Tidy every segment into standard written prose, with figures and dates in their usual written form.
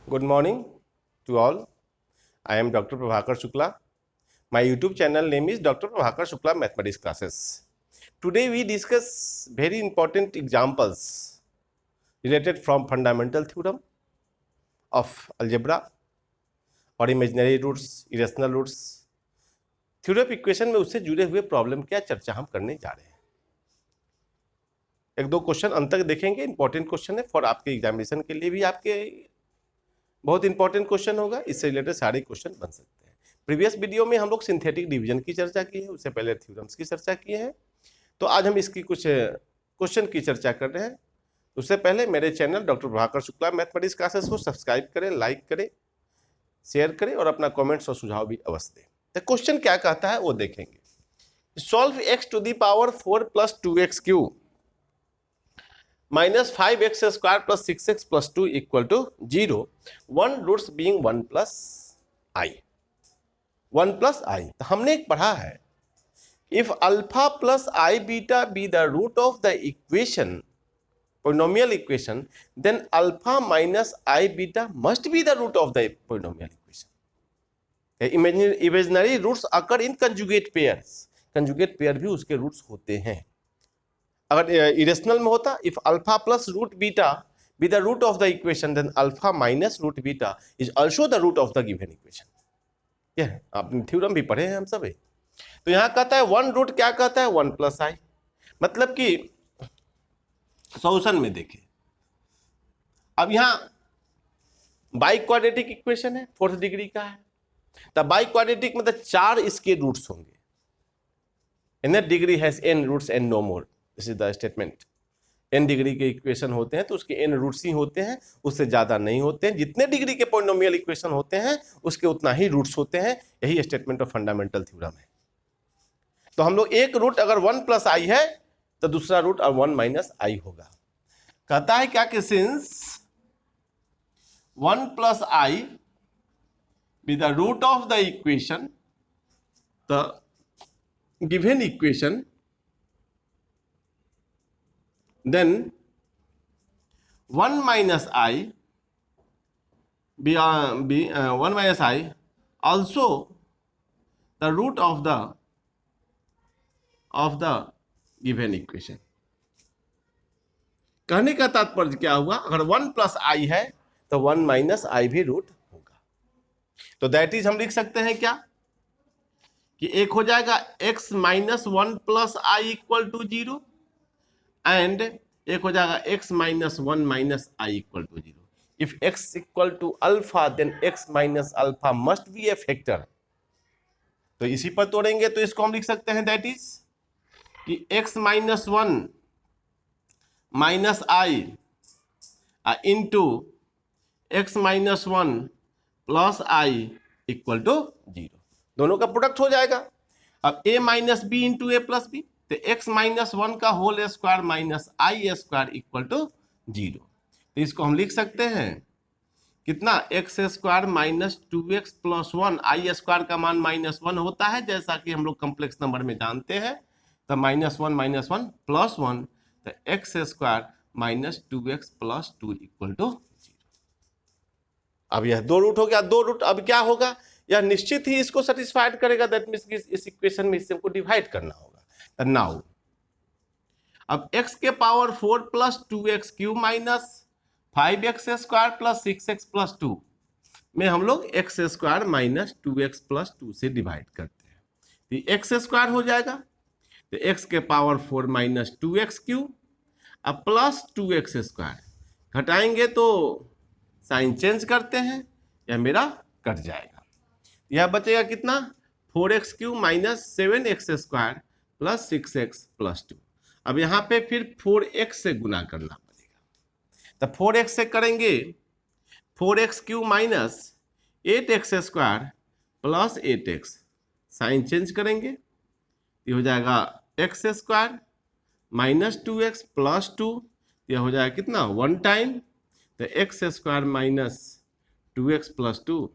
Good morning to all. I am Dr. Prabhakar Shukla. My YouTube channel name is Dr. Prabhakar Shukla Mathematics Classes. Today we discuss very important examples related from fundamental theorem of algebra और imaginary roots, irrational roots. Theory of equation में उससे जुड़े हुए problem क्या चर्चा हम करने जा रहे हैं. एक दो क्वेश्चन अंत तक देखेंगे. इंपॉर्टेंट क्वेश्चन है फॉर आपके एग्जामिनेशन के लिए भी आपके बहुत इंपॉर्टेंट क्वेश्चन होगा. इससे रिलेटेड सारे क्वेश्चन बन सकते हैं. प्रीवियस वीडियो में हम लोग सिंथेटिक डिवीजन की चर्चा की है, उससे पहले थ्योरम्स की चर्चा किए हैं. तो आज हम इसकी कुछ क्वेश्चन की चर्चा कर रहे हैं. उससे पहले मेरे channel doctor Prabhakar Shukla mathematics classes को सब्सक्राइब करें, लाइक करें, शेयर करें और अपना कमेंट्स और सुझाव भी अवश्य दें. तो क्वेश्चन क्या कहता है वो देखेंगे. Solve x to the power 4 plus 2x cube minus 5x square plus 6x plus 2 equal to 0, one roots being 1 plus I. 1 plus I. तो हमने एक पढ़ा है, if alpha plus I beta be the root of the equation, polynomial equation, then alpha minus I beta must be the root of the polynomial equation. Imaginary roots occur in conjugate pairs. Conjugate pair भी उसके roots होते हैं. अगर irrational में होता, if alpha plus root beta be the root of the equation then alpha minus root beta is also the root of the given equation. यह आपने theorem भी पढ़े हैं हम सब. तो यहां कहता है वन रूट क्या कहता है 1 प्लस आई. मतलब कि सॉल्यूशन में देखें, अब यहां बाई क्वाड्रेटिक इक्वेशन है, 4th डिग्री का है. तो बाई क्वाड्रेटिक मतलब 4 इसके रूट्स होंगे. nth degree has n roots and no more. This is the statement. n degree के इक्वेशन होते हैं तो उसके n रूट्स ही होते हैं, उससे ज्यादा नहीं होते हैं. जितने डिग्री के पॉलिनोमियल इक्वेशन होते हैं उसके उतना ही रूट्स होते हैं. यही स्टेटमेंट ऑफ फंडामेंटल थ्योरम है. तो हम लोग एक रूट अगर 1 प्लस आई है तो दूसरा रूट 1 माइनस आई होगा. कहता है क्या कि since 1 plus i be the root of the equation, the given equation, then 1 minus I 1 minus I also the root of the given equation. कहने का तात्पर्य क्या हुआ, अगर 1 प्लस आई है तो 1 माइनस आई भी रूट होगा. तो दैट इज हम लिख सकते हैं क्या कि एक हो जाएगा x minus 1 plus i equal to 0 and एक हो जाएगा x minus 1 minus i equal to 0. If x equal to alpha then x minus alpha must be a factor. तो इसी पर तोड़ेंगे तो इसको हम लिख सकते हैं दैट इज कि x minus 1 minus i into x minus 1 plus i equal to 0. दोनों का प्रोडक्ट हो जाएगा. अब a minus B into A plus B, तो x माइनस 1 का whole square minus i square equal to 0. तो इसको हम लिख सकते हैं कितना, x square minus 2x plus 1. I square का मान माइनस 1 होता है जैसा कि हम लोग कम्प्लेक्स नंबर में जानते हैं. तो माइनस 1 प्लस 1, तो x square minus 2x plus 2 equal to 0. अब यह दो रूट हो गया. दो रूट अब क्या होगा, यह निश्चित ही इसको सेटिस्फाइड करेगा. दैट मीन्स इस इक्वेशन में इससे हमको डिवाइड करना होगा. नाउ अब x के power 4 plus 2x cube minus 5x square plus 6x plus 2 में हम लोग x square minus 2x plus 2 से डिवाइड करते हैं. तो x स्क्वायर हो जाएगा, तो x के पावर 4 माइनस 2x क्यूब अब प्लस 2x स्क्वायर घटाएंगे तो साइन चेंज करते हैं, यह मेरा कट जाएगा. यह बचेगा कितना, 4x cube minus 7x square plus 6x plus 2. अब यहाँ पे फिर 4x से गुना करना पड़ेगा. तो 4x से करेंगे 4x cube minus 8x square plus 8x, sign change करेंगे, ये हो जाएगा x square minus 2x plus 2. यह हो जाएगा कितना, 1 टाइम, तो x square minus 2x plus 2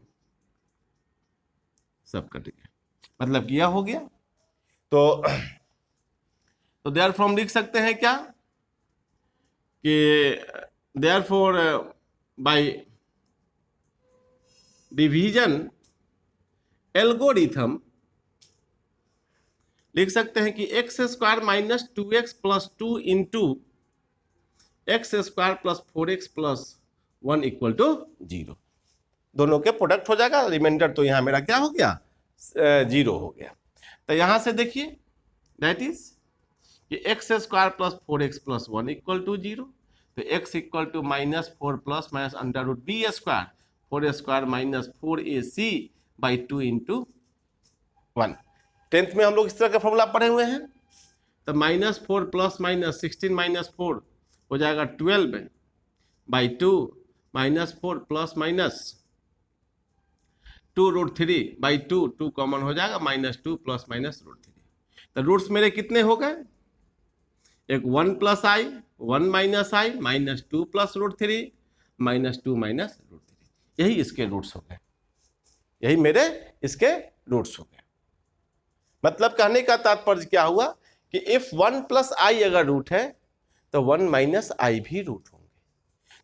सब कट गया. मतलब यह हो गया. तो देयरफॉर हम लिख सकते हैं क्या कि देयरफॉर बाय डिवीजन एल्गोरिथम लिख सकते हैं कि x square minus 2x plus 2 into x square plus 4x plus 1 equal to 0। दोनों के प्रोडक्ट हो जाएगा, रिमाइंडर तो यहां मेरा क्या हो गया, 0 हो गया। तो यहां से देखिए दैट इज कि x square plus 4x plus 1 equal to 0। तो x इक्वल टू -4 plus minus under root B square 4 square minus 4ac by 2 into 1। 10th में हम लोग इस तरह का फॉर्मूला पढ़े हुए हैं। तो -4 प्लस माइनस 16 माइनस 4 हो जाएगा 12 by 2 -4 plus minus 2 root 3 by 2, 2 common हो जाएगा -2 प्लस माइनस रूट 3। तो रूट्स मेरे कितने हो गए, एक 1 प्लस आई 1 माइनस आई -2 प्लस रूट 3 -2 माइनस रूट 3। यही इसके रूट्स हो गए, यही मेरे इसके रूट्स हो गए। मतलब कहने का तात्पर्य क्या हुआ कि इफ 1 प्लस आई अगर रूट है तो 1 माइनस आई भी रूट होंगे।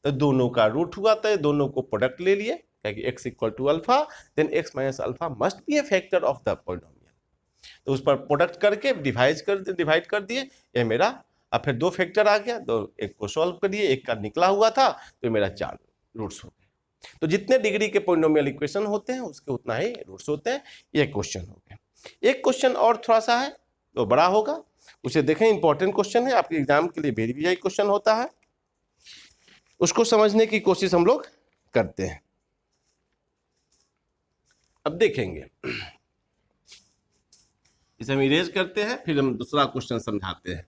तो दोनों का रूट हुआ तो दोनों को प्रोडक्ट ले लिए, क्योंकि x equal to alpha then x minus alpha must be a factor of the polynomial. तो उस पर प्रोडक्ट करके डिवाइड कर दिए, ये मेरा। अब फिर 2 फैक्टर आ गया, दो एक को सॉल्व करिए, एक का निकला हुआ था तो मेरा 4 रूट्स हो गए। तो जितने डिग्री के पॉलिनोमियल इक्वेशन होते हैं उसके उतना ही रूट्स होते हैं। ये क्वेश्चन हो गया। एक क्वेश्चन और थोड़ा सा है तो बड़ा होगा, उसे देखें, इंपॉर्टेंट क्वेश्चन है, आपके एग्जाम के लिए वेरी क्वेश्चन होता है, उसको समझने की कोशिश हम लोग करते हैं। अब देखेंगे, इसे हम इरेज करते हैं, फिर हम दूसरा क्वेश्चन समझाते हैं।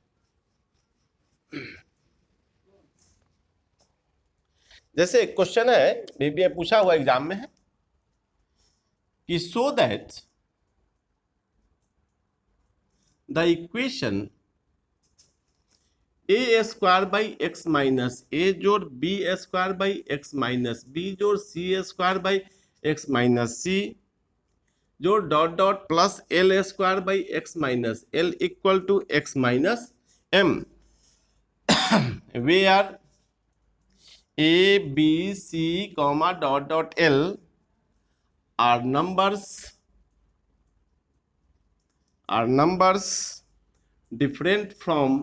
जैसे एक क्वेश्चन है, बीबीए पूछा हुआ एग्जाम में है कि so that the equation A square by X minus A जोड़ B square by X minus B जोड़ C square by X minus C जोड़ dot dot plus L square by X minus L equal to X minus M where A B C comma dot dot L are numbers different from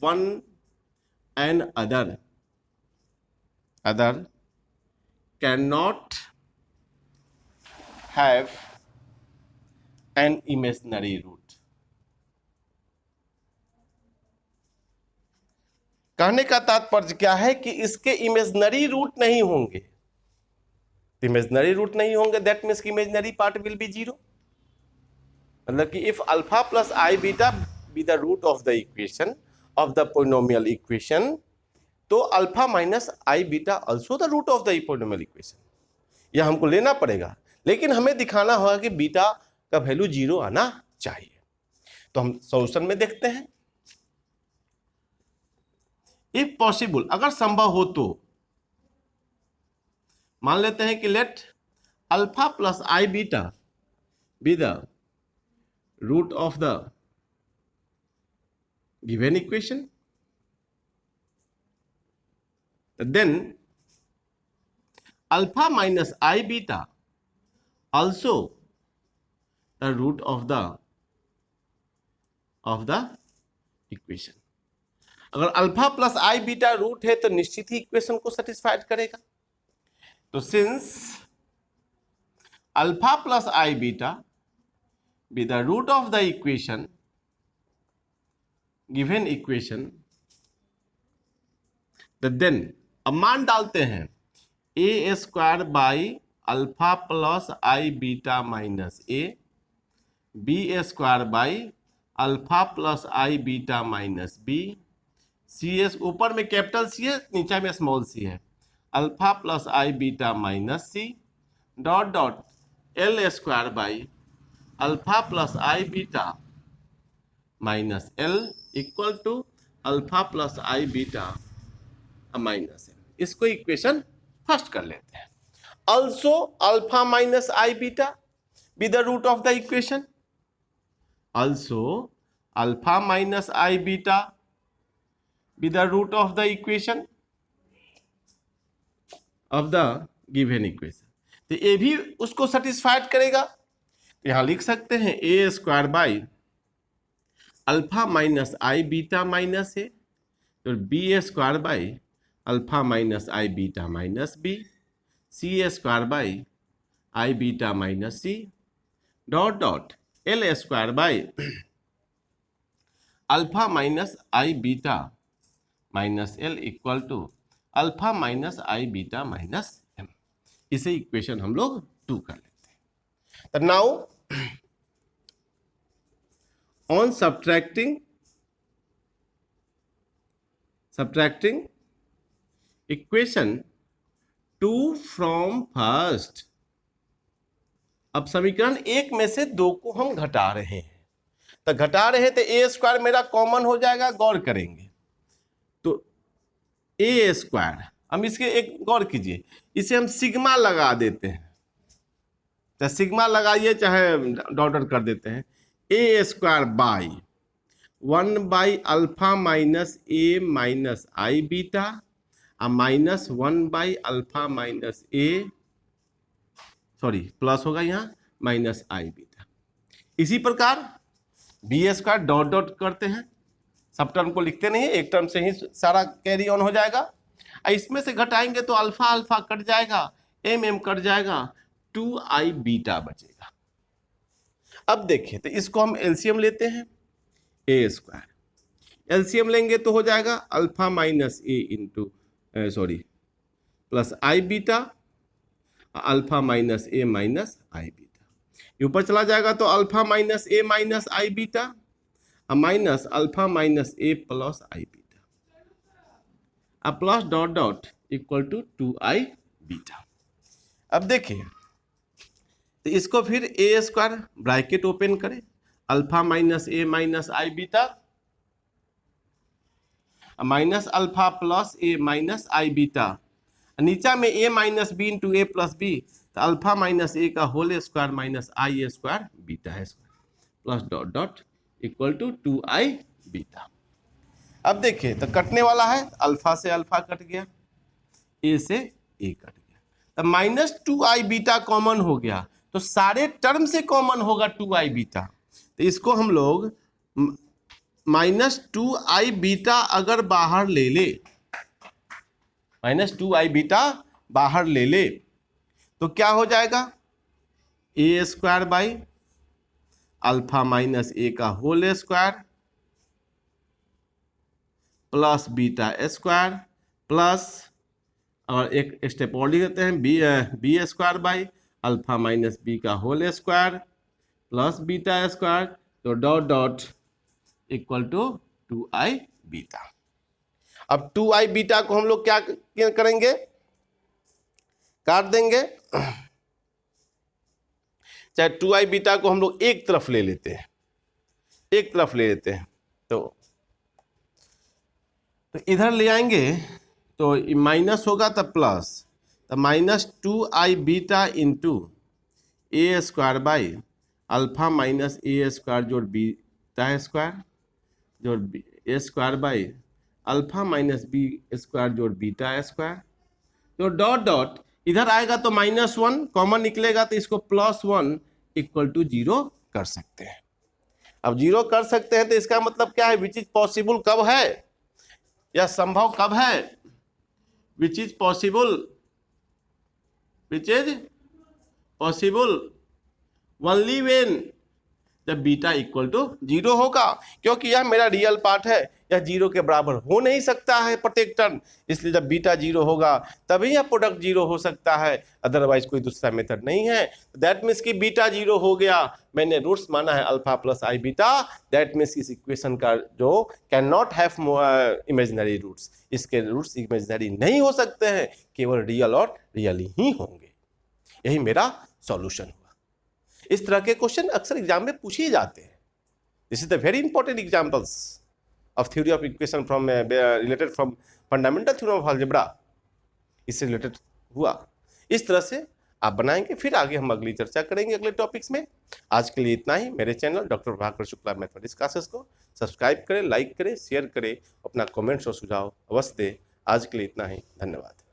one and other cannot have an imaginary root। कहने का तात्पर्य क्या है कि इसके imaginary root नहीं होंगे। Imaginary root नहीं होंगे, दैट मीन्स कि इमेजिनरी पार्ट विल बी 0। मतलब कि if alpha plus i beta be the root of the equation of the polynomial equation, तो alpha minus i beta also the root of the polynomial equation. यह हमको लेना पड़ेगा, लेकिन हमें दिखाना होगा कि बीटा का वैल्यू 0 आना चाहिए। तो हम सॉल्यूशन में देखते हैं, इफ पॉसिबल, अगर संभव हो तो मान लेते हैं कि let alpha plus i beta be the root of the given equation, then alpha minus I beta also the root of the equation। अगर alpha plus i beta root है तो निश्चित ही इक्वेशन को सेटिस्फाइड करेगा। तो since alpha plus i beta be the root of the equation given equation, then अब मान डालते हैं A square by alpha plus i beta minus A B square by alpha plus i beta minus B C S, ऊपर में capital C है नीचे में small C है, alpha plus i beta minus C dot dot L square by alpha plus i beta minus L equal to alpha plus i beta minus L. इसको equation first कर लेते हैं। Also alpha minus i beta be the root of the equation, also alpha minus i beta be the root of the equation, of the given equation. तो ये भी उसको satisfied करेगा। तो यहां लिख सकते हैं A square by alpha minus i beta minus A, तो B square by alpha minus i beta minus B, C square by i beta minus C, dot dot L square by alpha minus i beta minus L equal to alpha minus i beta minus M. इसे equation हम लोग 2 कर लेते हैं। तो now on subtracting equation 2 from first, अब समीकरण 1 में से 2 को हम घटा रहे हैं। तो घटा रहे हैं तो ए स्क्वायर मेरा कॉमन हो जाएगा, गौर करेंगे तो ए स्क्वायर, हम इसके एक गौर कीजिए, इसे हम सिग्मा लगा देते हैं, चाहे सिग्मा लगाइए चाहे डॉट कर देते हैं। A square by 1 by alpha minus A minus i beta minus 1 by alpha minus A, sorry plus होगा यहाँ माइनस आई बीटा। इसी प्रकार बी स्क्वायर डॉट डॉट करते हैं, सब टर्म को लिखते नहीं है, एक टर्म से ही सारा कैरी ऑन हो जाएगा। इसमें से घटाएंगे तो अल्फा अल्फा कट जाएगा, एम एम कट जाएगा, 2i बीटा बचेगा। अब देखिए तो इसको हम एलसीएम लेते हैं, ए स्क्वायर एलसीएम लेंगे तो हो जाएगा alpha minus A into sorry plus i beta, alpha minus A minus i beta, ऊपर चला जाएगा तो alpha minus A minus i beta minus alpha minus A plus i beta, अब plus dot dot equal to 2i beta. अब देखिए तो इसको फिर ए स्क्वायर ब्रैकेट ओपन करें, alpha minus A minus i beta minus alpha plus A minus i beta, नीचा में A minus B into A plus B, तो alpha minus A का whole square minus i square beta square plus dot dot equal to 2i beta. अब देखिए तो कटने वाला है, अल्फा से अल्फा कट गया, ए से ए कट गया, तो माइनस 2i बीटा कॉमन हो गया, तो सारे टर्म से कॉमन होगा 2i बीटा। तो इसको हम लोग माइनस 2i बीटा अगर बाहर ले ले, माइनस 2i बीटा बाहर ले ले तो क्या हो जाएगा, A square by alpha minus A का whole square plus beta square plus, और एक स्टेप और लिख देते हैं, B square by alpha minus B का whole square plus beta square, तो dot dot equal to 2i beta. अब 2i बीटा को हम लोग क्या करेंगे, काट देंगे, चाहे 2i बीटा को हम लोग एक तरफ ले लेते हैं, एक तरफ ले लेते हैं, तो इधर ले आएंगे तो माइनस होगा तब प्लस, तो minus 2i beta into A square by alpha minus A square जोड़ बीटा स्क्वायर जोड़ A square by alpha minus B square जोड़ बीटा स्क्वायर, तो डॉट डॉट इधर आएगा तो -1 कॉमन निकलेगा, तो इसको +1 इक्वल टू 0 कर सकते हैं। अब 0 कर सकते हैं तो इसका मतलब क्या है, विच इज पॉसिबल कब है या संभव कब है, which is possible only when जब बीटा इक्वल टू 0 होगा, क्योंकि यह मेरा रियल पार्ट है, यह 0 के बराबर हो नहीं सकता है प्रत्येक टर्म, इसलिए जब बीटा 0 होगा तभी यह प्रोडक्ट 0 हो सकता है, अदरवाइज कोई दूसरा मेथड नहीं है। दैट मीन्स कि बीटा 0 हो गया, मैंने रूट्स माना है alpha plus i beta, that means इस इक्वेशन का जो can not have imaginary roots, इसके रूट्स इमेजिनरी नहीं हो सकते हैं, केवल रियल और रियली ही होंगे। यही मेरा सॉल्यूशन हुआ। इस तरह के क्वेश्चन अक्सर एग्जाम में पूछे ही जाते हैं। This is the very important examples of theory of equation from related from fundamental theorem of algebra, इससे रिलेटेड हुआ। इस तरह से आप बनाएंगे, फिर आगे हम अगली चर्चा करेंगे अगले टॉपिक्स में। आज के लिए इतना ही। मेरे channel doctor Prabhakar Shukla mathematics classes को सब्सक्राइब करें, लाइक करें, शेयर करें, अपना कमेंट्स और सुझाव अवश्य दें। आज के लिए इतना ही, धन्यवाद।